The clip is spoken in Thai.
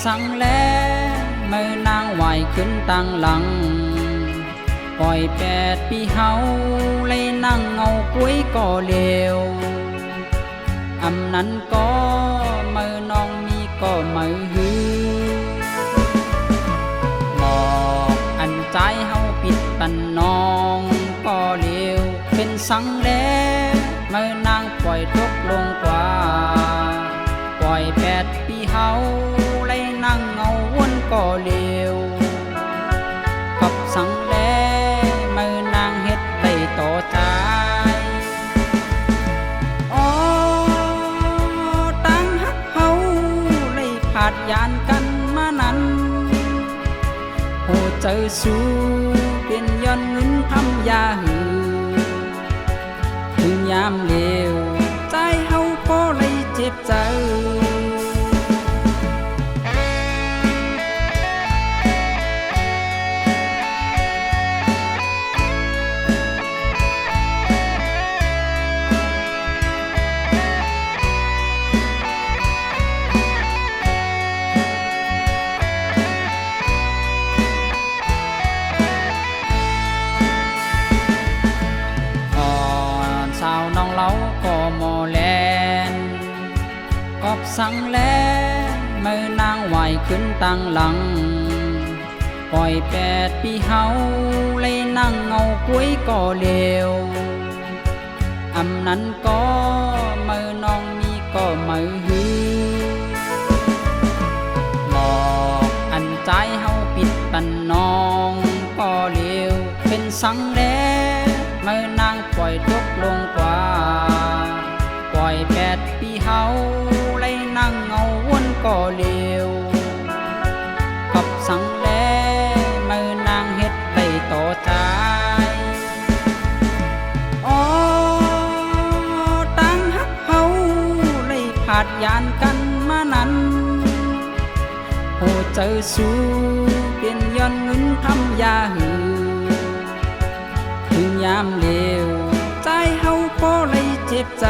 สังแลเมื่อนางไหวขึ้นตั้งหลังปล่อย8 ปีเฮาเลยนั่งเงากุ้ยก็เลวอำนั้นก็เมื่อน้องมีก็มือหือบอกอันใจเฮาปิดปันน้องก็เลวเป็นสังแลเมื่อนางปล่อยทุกลงกว่าปล่อย8 ปีเฮาเลยนั่งเงาวนก็เลวกับสังแลเมื่อนางเฮ็ดได้ต่อใจอ๋อตั้งฮักเฮาเลยผาดยานกันมานั้นโหเจอสู้เป็นย้อนเงินทำยาหือถึงยามเลวใจเฮาก็เลยเจ็บใจน้องเล้าก็มอแลนกอบสังแลเมื่อนางไหวขึ้นตั้งหลังปล่อย8 ปีเฮาเลยนั่งเงากุ้ยก็เลวอำนั้นก็เมื่อน้องมีก็มือหือบอกอันใจเฮาปิดปันน้องก็เลวเป็นสังแลเมื่อนางปล่อยทุกลงกว่าปล่อย8 ปีเฮาเลยนั่งเงาวนก็เลวกับสังแลเมื่อนางเฮ็ดได้ต่อใจอ๋อตั้งฮักเฮาเลยผาดยานกันมานั้นโหเจอสู้เป็นย้อนเงินทำยาหือถึงยามเลวใจเฮาก็เลยเจ็บใจ